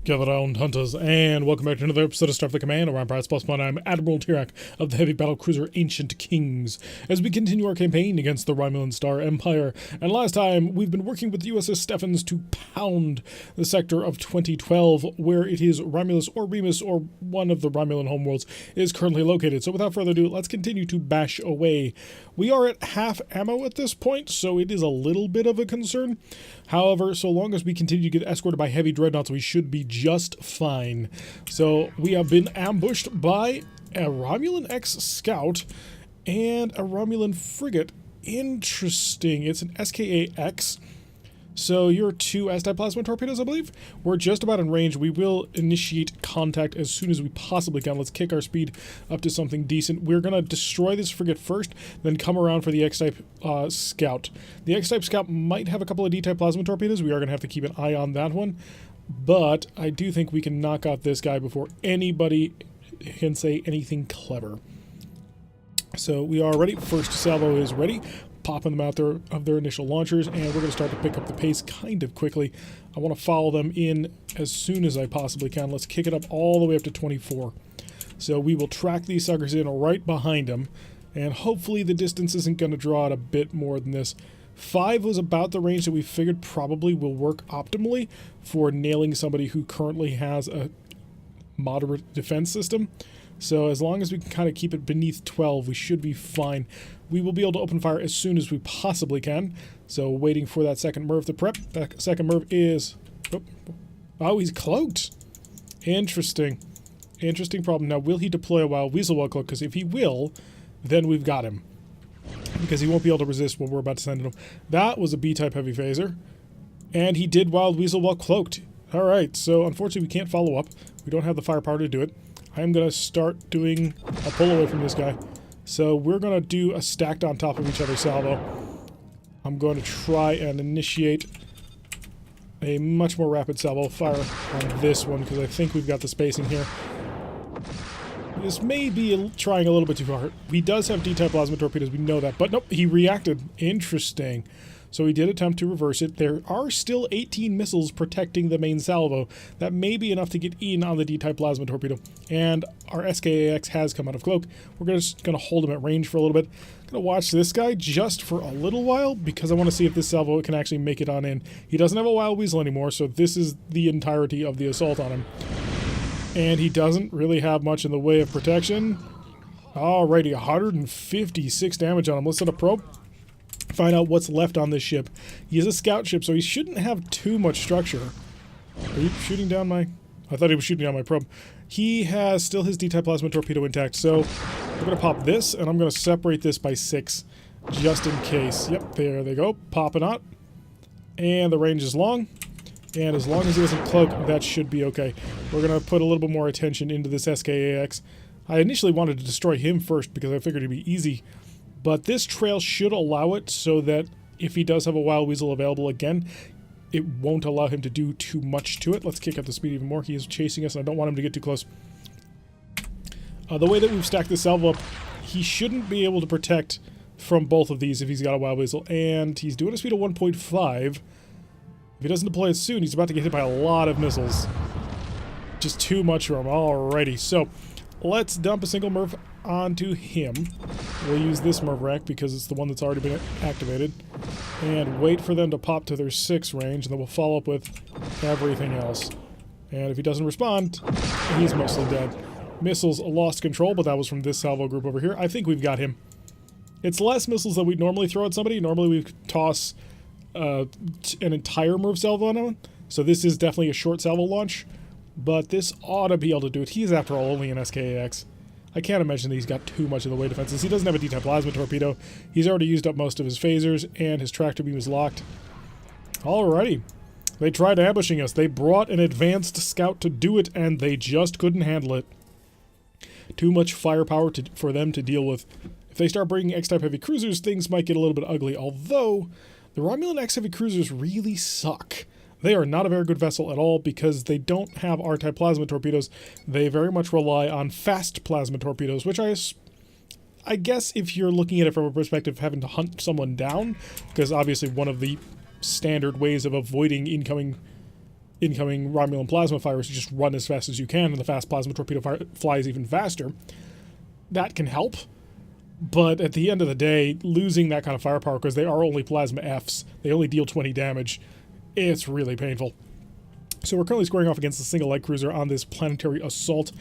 Gather round, hunters, and welcome back to another episode of Starfleet Command, Orion Pirates Plus One. I'm Admiral Tirak of the heavy battlecruiser Ancient Kings, as we continue our campaign against the Romulan Star Empire. And last time, we've been working with the USS Stephens to pound the sector of 2012, where it is Romulus or Remus, or one of the Romulan homeworlds, is currently located. So without further ado, let's continue to bash away. We are at half ammo at this point, so it is a little bit of a concern. However, so long as we continue to get escorted by heavy dreadnoughts, we should be just fine. So we have been ambushed by a Romulan X-Scout and a Romulan frigate. Interesting. It's an SKA-X. So you're two S-type plasma torpedoes, I believe. We're just about in range. We will initiate contact as soon as we possibly can. Let's kick our speed up to something decent. We're going to destroy this frigate first, then come around for the X-type Scout. The X-type Scout might have a couple of D-type plasma torpedoes. We are going to have to keep an eye on that one. But I do think we can knock out this guy before anybody can say anything clever. So we are ready. First salvo is ready. Popping them out there of their initial launchers, and we're going to start to pick up the pace kind of quickly. I want to follow them in as soon as I possibly can. Let's kick it up all the way up to 24. So we will track these suckers in right behind them, and hopefully the distance isn't going to draw out a bit more than this. 5 was about the range that we figured probably will work optimally for nailing somebody who currently has a moderate defense system. So as long as we can kind of keep it beneath 12, we should be fine. We will be able to open fire as soon as we possibly can. So waiting for that second MIRV to prep. That second MIRV is... Oh, he's cloaked. Interesting. Interesting problem. Now, will he deploy a Wild Weasel while cloaked? Because if he will, then we've got him. Because he won't be able to resist what we're about to send him. That was a B-type heavy phaser. And he did Wild Weasel while cloaked. Alright, so unfortunately we can't follow up. We don't have the firepower to do it. I'm going to start doing a pull away from this guy. So we're going to do a stacked on top of each other salvo. I'm going to try and initiate a much more rapid salvo fire on this one because I think we've got the spacing here. This may be trying a little bit too far. He does have D-type plasma torpedoes, we know that. But nope, he reacted. Interesting. So he did attempt to reverse it. There are still 18 missiles protecting the main salvo. That may be enough to get in on the D-type plasma torpedo. And our SKAX has come out of cloak. We're just going to hold him at range for a little bit. Going to watch this guy just for a little while because I want to see if this salvo can actually make it on in. He doesn't have a Wild Weasel anymore, so this is the entirety of the assault on him. And he doesn't really have much in the way of protection. Alrighty, 156 damage on him. Let's set a probe. Find out what's left on this ship. He is a scout ship, so he shouldn't have too much structure. Are you shooting down my... I thought he was shooting down my probe. He has still his D-type plasma torpedo intact, so we're going to pop this, and I'm going to separate this by 6, just in case. Yep, there they go. Popping out. And the range is long. And as long as he doesn't cloak, that should be okay. We're going to put a little bit more attention into this SKAX. I initially wanted to destroy him first because I figured it'd be easy. But this trail should allow it so that if he does have a Wild Weasel available again, it won't allow him to do too much to it. Let's kick up the speed even more. He is chasing us, and I don't want him to get too close. The way that we've stacked this salvo up, he shouldn't be able to protect from both of these if he's got a Wild Weasel. And he's doing a speed of 1.5. If he doesn't deploy it soon, he's about to get hit by a lot of missiles. Just too much for him. Alrighty, so let's dump a single MIRV onto him. We'll use this MIRV rack because it's the one that's already been activated. And wait for them to pop to their 6 range, and then we'll follow up with everything else. And if he doesn't respond, he's mostly dead. Missiles lost control, but that was from this salvo group over here. I think we've got him. It's less missiles than we'd normally throw at somebody. Normally we toss an entire MIRV salvo on him. So this is definitely a short salvo launch. But this ought to be able to do it. He's, after all, only an SKAX. I can't imagine that he's got too much in the way of defenses. He doesn't have a D-type plasma torpedo. He's already used up most of his phasers, and his tractor beam is locked. Alrighty. They tried ambushing us. They brought an advanced scout to do it, and they just couldn't handle it. Too much firepower for them to deal with. If they start bringing X-type heavy cruisers, things might get a little bit ugly, although the Romulan X-heavy cruisers really suck. They are not a very good vessel at all because they don't have R-type plasma torpedoes. They very much rely on fast plasma torpedoes, which I guess if you're looking at it from a perspective of having to hunt someone down, because obviously one of the standard ways of avoiding incoming incoming Romulan plasma fires, you just run as fast as you can, and the fast plasma torpedo flies even faster. That can help, but at the end of the day, losing that kind of firepower, because they are only plasma Fs, they only deal 20 damage, it's really painful. So we're currently squaring off against a single light cruiser on this planetary assault,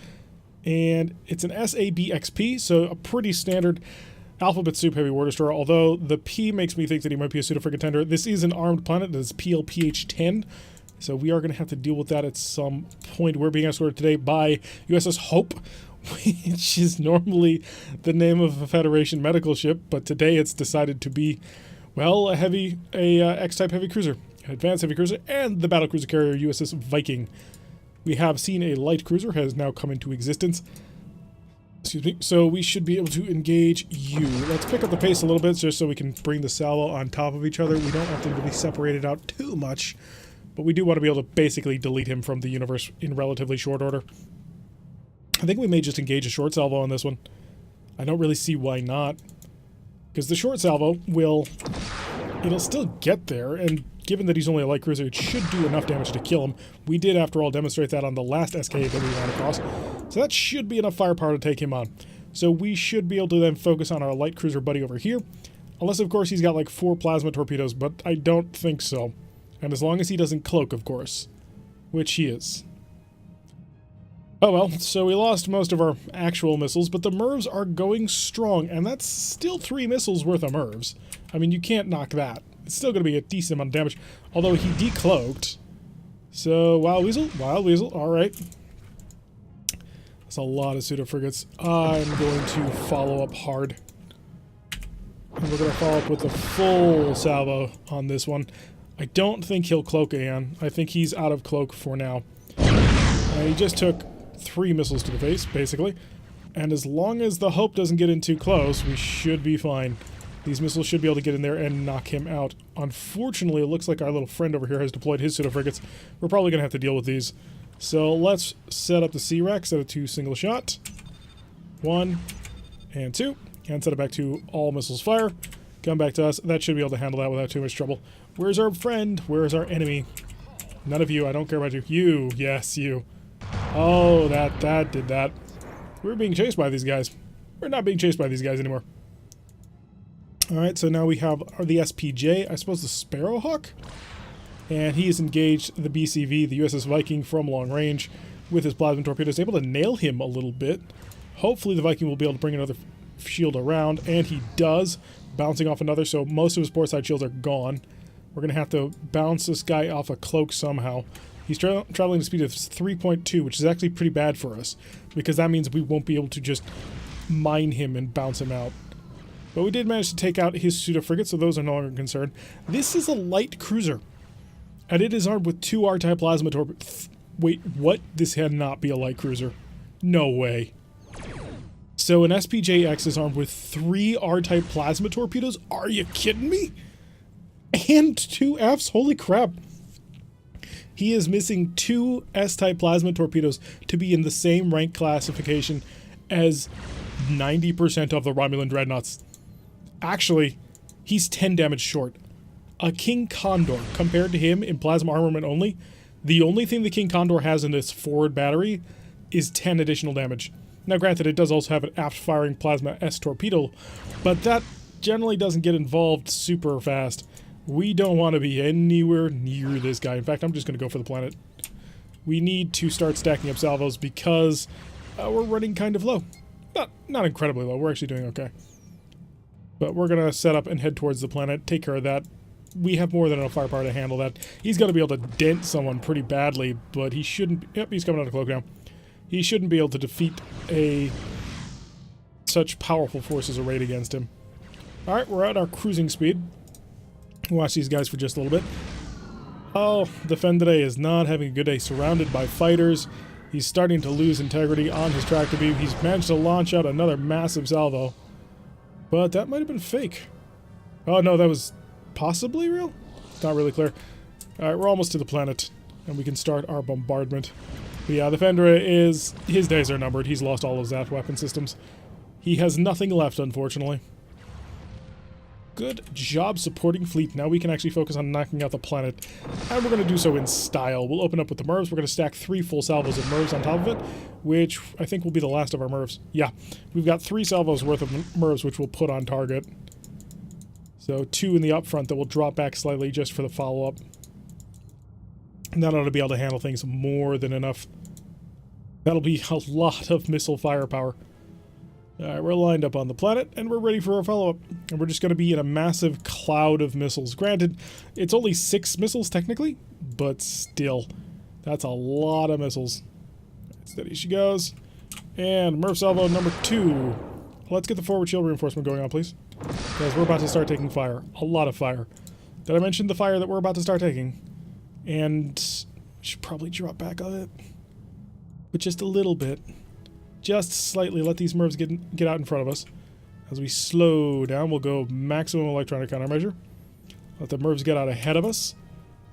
and it's an SABXP, so a pretty standard alphabet soup heavy war destroyer, although the P makes me think that he might be a pseudo-frigate tender. This is an armed planet, that is PLPH-10, so we are going to have to deal with that at some point. We're being escorted today by USS Hope, which is normally the name of a Federation medical ship, but today it's decided to be, well, a X-type heavy cruiser, an advanced heavy cruiser, and the battlecruiser carrier USS Viking. We have seen a light cruiser has now come into existence. Excuse me. So we should be able to engage you. Let's pick up the pace a little bit just so we can bring the salvo on top of each other. We don't have to really separate it out too much, but we do want to be able to basically delete him from the universe in relatively short order. I think we may just engage a short salvo on this one. I don't really see why not, because the short salvo it'll still get there, and given that he's only a light cruiser, it should do enough damage to kill him. We did, after all, demonstrate that on the last SK that we ran across, so that should be enough firepower to take him on. So we should be able to then focus on our light cruiser buddy over here, unless, of course, he's got like 4 plasma torpedoes, but I don't think so. And as long as he doesn't cloak, of course, which he is. Oh well, so we lost most of our actual missiles, but the MIRVs are going strong, and that's still 3 missiles worth of MIRVs. I mean, you can't knock that. It's still going to be a decent amount of damage, although he decloaked. So, Wild Weasel, alright. That's a lot of pseudo-frigates. I'm going to follow up hard. And we're going to follow up with a full salvo on this one. I don't think he'll cloak again. I think he's out of cloak for now. He just took 3 missiles to the face, basically. And as long as the Hope doesn't get in too close, we should be fine. These missiles should be able to get in there and knock him out. Unfortunately, it looks like our little friend over here has deployed his pseudo-frigates. We're probably going to have to deal with these. So let's set up the C-Rack, set it to single shot. 1 and 2. And set it back to all missiles fire. Come back to us. That should be able to handle that without too much trouble. Where's our friend? Where's our enemy? None of you. I don't care about you. You. Yes, you. Oh, that did that. We're being chased by these guys. We're not being chased by these guys anymore. Alright, so now we have the SPJ, I suppose the Sparrowhawk? And he has engaged the BCV, the USS Viking, from long range with his plasma torpedoes, able to nail him a little bit. Hopefully the Viking will be able to bring another shield around, and he does, bouncing off another, so most of his port side shields are gone. We're going to have to bounce this guy off a cloak somehow. He's traveling at a speed of 3.2, which is actually pretty bad for us, because that means we won't be able to just mine him and bounce him out. But we did manage to take out his pseudo-frigate, so those are no longer concerned. This is a light cruiser, and it is armed with 2 R-type plasma torpedoes. Wait, what? This cannot be a light cruiser. No way. So an SPJ-X is armed with 3 R-type plasma torpedoes? Are you kidding me? And 2 Fs? Holy crap. He is missing 2 S-type plasma torpedoes to be in the same rank classification as 90% of the Romulan dreadnoughts. Actually, he's 10 damage short. A King Condor, compared to him in plasma armament only, the only thing the King Condor has in its forward battery is 10 additional damage. Now granted, it does also have an aft-firing plasma S torpedo, but that generally doesn't get involved super fast. We don't want to be anywhere near this guy. In fact, I'm just going to go for the planet. We need to start stacking up salvos because we're running kind of low. Not incredibly low. We're actually doing okay. But we're going to set up and head towards the planet, take care of that. We have more than enough firepower to handle that. He's going to be able to dent someone pretty badly, but he shouldn't... Yep, he's coming out of cloak now. He shouldn't be able to defeat such powerful forces arrayed against him. Alright, we're at our cruising speed. Watch these guys for just a little bit. Oh, the Fen today is not having a good day. Surrounded by fighters. He's starting to lose integrity on his tractor beam. He's managed to launch out another massive salvo. But that might have been fake. Oh no, that was possibly real? It's not really clear. Alright, we're almost to the planet. And we can start our bombardment. But yeah, the Fendra is... his days are numbered. He's lost all of his weapon systems. He has nothing left, unfortunately. Good job supporting fleet. Now we can actually focus on knocking out the planet. And we're going to do so in style. We'll open up with the MIRVs. We're going to stack 3 full salvos of MIRVs on top of it, which I think will be the last of our MIRVs. Yeah, we've got 3 salvos worth of MIRVs, which we'll put on target. So 2 in the up front that will drop back slightly just for the follow-up. And that ought to be able to handle things more than enough. That'll be a lot of missile firepower. Alright, we're lined up on the planet, and we're ready for our follow-up. And we're just going to be in a massive cloud of missiles. Granted, it's only 6 missiles technically, but still, that's a lot of missiles. Steady she goes. And MIRV salvo number 2. Let's get the forward shield reinforcement going on, please. Because we're about to start taking fire. A lot of fire. Did I mention the fire that we're about to start taking? And should probably drop back on it. But just a little bit. Just slightly let these MIRVs get out in front of us. As we slow down, we'll go maximum electronic countermeasure. Let the MIRVs get out ahead of us.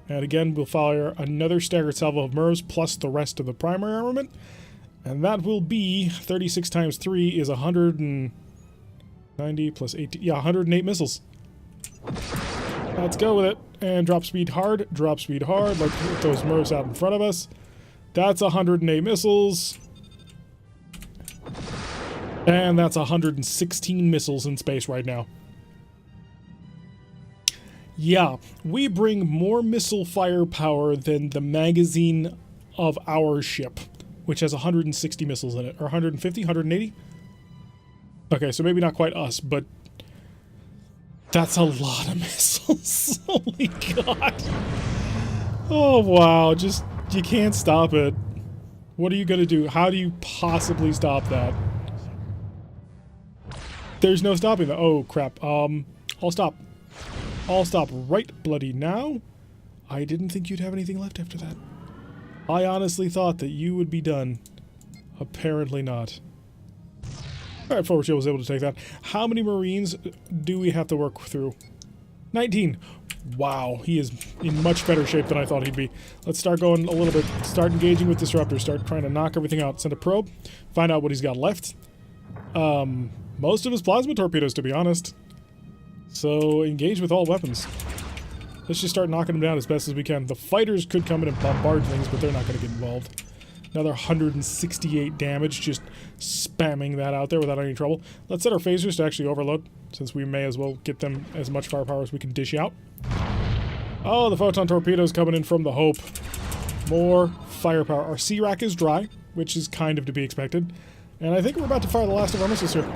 And again, we'll fire another staggered salvo of MIRVs plus the rest of the primary armament. And that will be 36 times 3 is 190 plus 18. Yeah, 108 missiles. Let's go with it. And drop speed hard. Drop speed hard. Like put those MIRVs out in front of us. That's 108 missiles. And that's 116 missiles in space right now. Yeah, we bring more missile firepower than the magazine of our ship, which has 160 missiles in it. Or 150, 180? Okay, so maybe not quite us, but that's a lot of missiles. Holy God. Oh, wow. Just, you can't stop it. What are you going to do? How do you possibly stop that? There's no stopping that. Oh, crap. I'll stop. I'll stop right bloody now. I didn't think you'd have anything left after that. I honestly thought that you would be done. Apparently not. Alright, forward shield was able to take that. How many Marines do we have to work through? 19. Wow, he is in much better shape than I thought he'd be. Let's start going a little bit. Start engaging with disruptors. Start trying to knock everything out. Send a probe. Find out what he's got left. Most of his plasma torpedoes, to be honest. So, engage with all weapons. Let's just start knocking them down as best as we can. The fighters could come in and bombard things, but they're not going to get involved. Another 168 damage, just spamming that out there without any trouble. Let's set our phasers to actually overload, since we may as well get them as much firepower as we can dish out. Oh, the photon torpedoes coming in from the Hope. More firepower. Our C-rack is dry, which is kind of to be expected. And I think we're about to fire the last of our missiles here.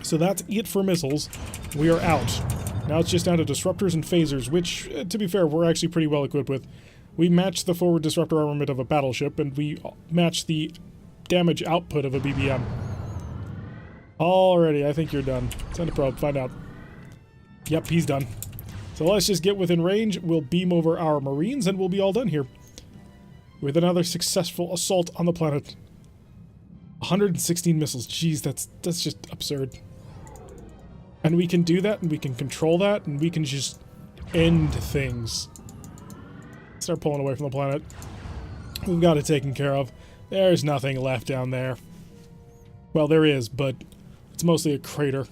So that's it for missiles. We are out. Now it's just down to disruptors and phasers, which, to be fair, we're actually pretty well equipped with. We match the forward disruptor armament of a battleship, and we match the damage output of a BBM. Alrighty, I think you're done. Send a probe, find out. Yep, he's done. So let's just get within range, we'll beam over our Marines, and we'll be all done here. With another successful assault on the planet. 116 missiles. Jeez, that's just absurd. And we can do that, and we can control that, and we can just end things. Start pulling away from the planet. We've got it taken care of. There's nothing left down there. Well, there is, but it's mostly a crater.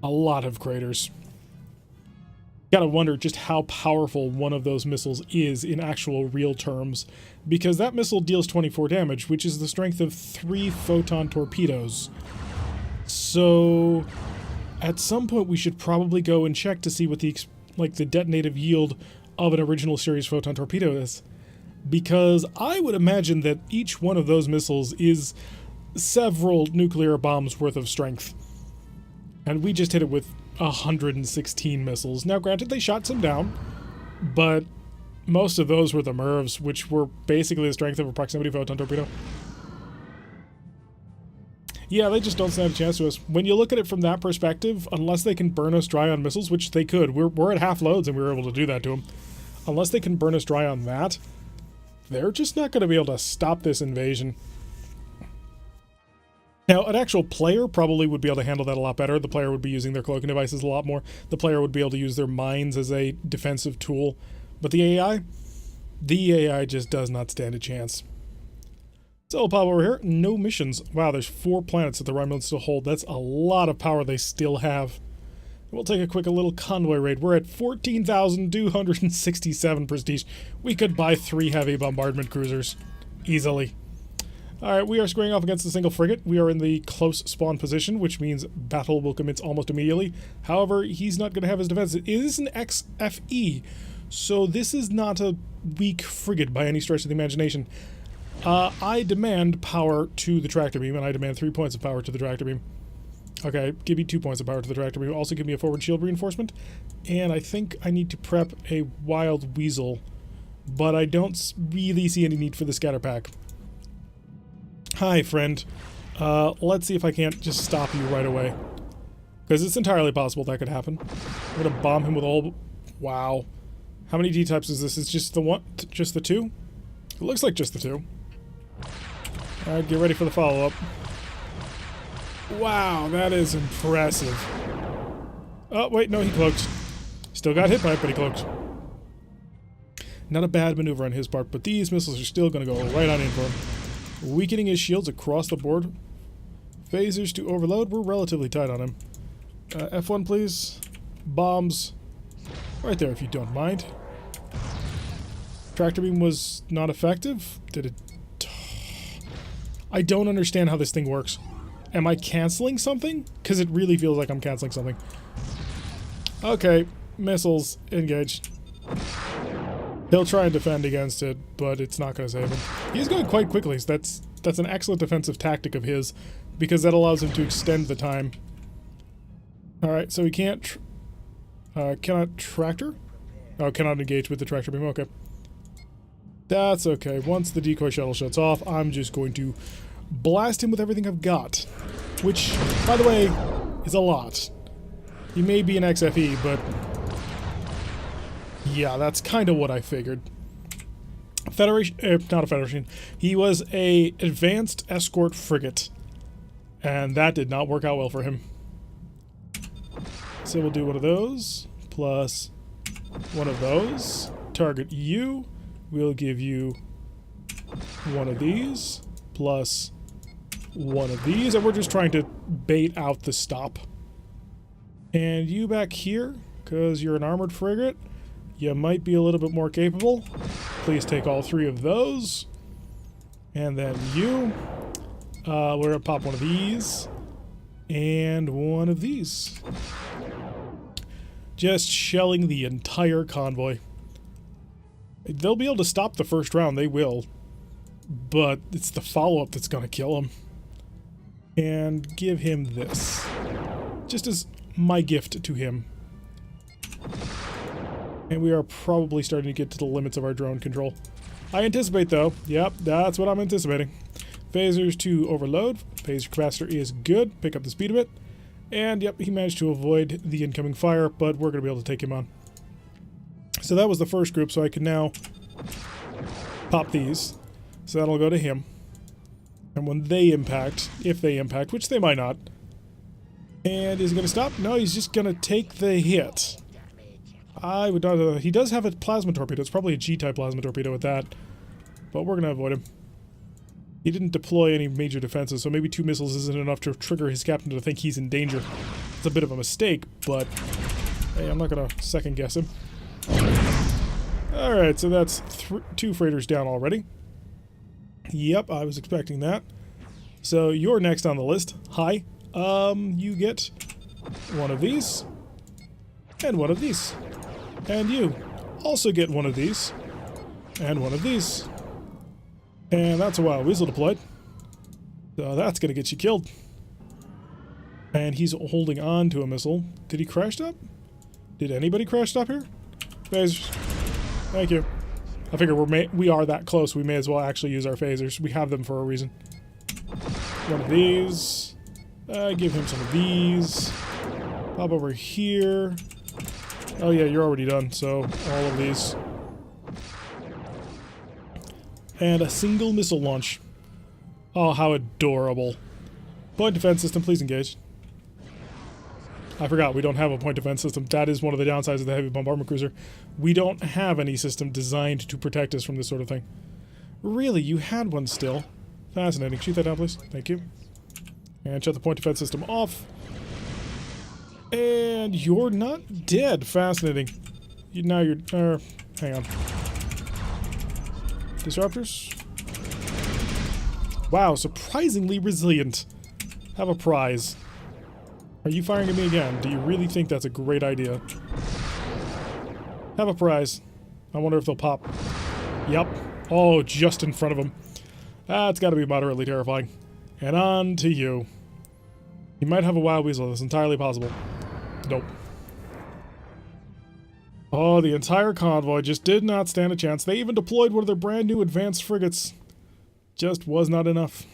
A lot of craters. Gotta wonder just how powerful one of those missiles is in actual real terms, because that missile deals 24 damage, which is the strength of 3 photon torpedoes. So at some point we should probably go and check to see what the detonative yield of an original series photon torpedo is, because I would imagine that each one of those missiles is several nuclear bombs worth of strength, and we just hit it with 116 missiles. Now granted, they shot some down, but most of those were the MIRVs, which were basically the strength of a proximity photon torpedo. Yeah, they just don't stand a chance to us. When you look at it from that perspective, unless they can burn us dry on missiles, which they could, we're at half loads and we were able to do that to them. Unless they can burn us dry on that, they're just not going to be able to stop this invasion. Now, an actual player probably would be able to handle that a lot better. The player would be using their cloaking devices a lot more. The player would be able to use their mines as a defensive tool. But the AI just does not stand a chance. So, pop over here. No missions. Wow, there's 4 planets that the Romulans still hold. That's a lot of power they still have. We'll take a quick little convoy raid. We're at 14,267 prestige. We could buy 3 heavy bombardment cruisers easily. Alright, we are squaring off against a single frigate. We are in the close spawn position, which means battle will commence almost immediately. However, he's not going to have his defense. It is an XFE, so this is not a weak frigate by any stretch of the imagination. I demand power to the tractor beam, and I demand 3 points of power to the tractor beam. Okay, give me 2 points of power to the tractor beam. Also give me a forward shield reinforcement. And I think I need to prep a wild weasel, but I don't really see any need for the scatter pack. Hi, friend. Let's see if I can't just stop you right away. Because it's entirely possible that could happen. I'm gonna bomb him with all... Wow. How many D-types is this? It's just the one? Just the 2? It looks like just the 2. Alright, get ready for the follow-up. Wow, that is impressive. Oh, wait, no, he cloaked. Still got hit by it, but he cloaked. Not a bad maneuver on his part, but these missiles are still going to go right on in for him. Weakening his shields across the board. Phasers to overload. We're relatively tight on him. F1, please. Bombs. Right there, if you don't mind. Tractor beam was not effective. Did it... I don't understand how this thing works. Am I canceling something? Because it really feels like I'm canceling something. Okay, missiles engaged. He'll try and defend against it, but it's not going to save him. He's going quite quickly, so that's an excellent defensive tactic of his, because that allows him to extend the time. Alright, so he can't... cannot tractor? Oh, cannot engage with the tractor beam, okay. That's okay. Once the decoy shuttle shuts off, I'm just going to blast him with everything I've got. Which, by the way, is a lot. He may be an XFE, but... yeah, that's kind of what I figured. Federation... not a Federation. He was a advanced escort frigate. And that did not work out well for him. So we'll do one of those, plus one of those. Target you. We'll give you one of these, plus one of these, and we're just trying to bait out the stop. And you back here, because you're an armored frigate, you might be a little bit more capable. Please take all 3 of those. And then you, we're going to pop one of these, and one of these. Just shelling the entire convoy. They'll be able to stop the first round, they will. But it's the follow-up that's going to kill him. And give him this. Just as my gift to him. And we are probably starting to get to the limits of our drone control. I anticipate, though. Yep, that's what I'm anticipating. Phasers to overload. Phaser capacitor is good. Pick up the speed a bit. And, yep, he managed to avoid the incoming fire, but we're going to be able to take him on. So that was the first group, so I can now pop these. So that'll go to him. And when they impact, if they impact, which they might not. And is he going to stop? No, he's just going to take the hit. I would not... he does have a plasma torpedo. It's probably a G-type plasma torpedo with that. But we're going to avoid him. He didn't deploy any major defenses, so maybe 2 missiles isn't enough to trigger his captain to think he's in danger. It's a bit of a mistake, but... hey, I'm not going to second guess him. Alright, so that's 2 freighters down already. Yep, I was expecting that. So you're next on the list. Hi. You get one of these. And one of these. And you also get one of these. And one of these. And that's a wild weasel deployed. So that's going to get you killed. And he's holding on to a missile. Did he crash stop? Did anybody crash stop here? Phasers. Thank you. I figure we are that close. We may as well actually use our phasers. We have them for a reason. One of these. Give him some of these. Pop over here. Oh yeah, you're already done, so all of these. And a single missile launch. Oh, how adorable. Point defense system, please engage. I forgot, we don't have a point defense system. That is one of the downsides of the heavy bombardment cruiser. We don't have any system designed to protect us from this sort of thing. Really, you had one still. Fascinating. Shoot that down, please. Thank you. And shut the point defense system off. And you're not dead. Fascinating. Now you're... hang on. Disruptors? Wow, surprisingly resilient. Have a prize. Are you firing at me again? Do you really think that's a great idea? Have a prize. I wonder if they'll pop. Yep. Oh, just in front of him. That's got to be moderately terrifying. And on to you. You might have a wild weasel. That's entirely possible. Nope. Oh, the entire convoy just did not stand a chance. They even deployed one of their brand new advanced frigates. Just was not enough.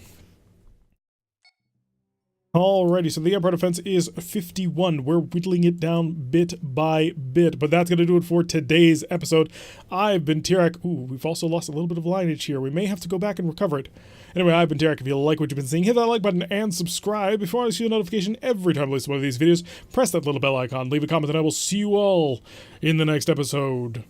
Alrighty, so the Empire defense is 51. We're whittling it down bit by bit, but that's going to do it for today's episode. I've been Tirak. Ooh, we've also lost a little bit of lineage here. We may have to go back and recover it. Anyway, I've been Tirak. If you like what you've been seeing, hit that like button and subscribe. Before I see a notification every time I release one of these videos, press that little bell icon, leave a comment, and I will see you all in the next episode.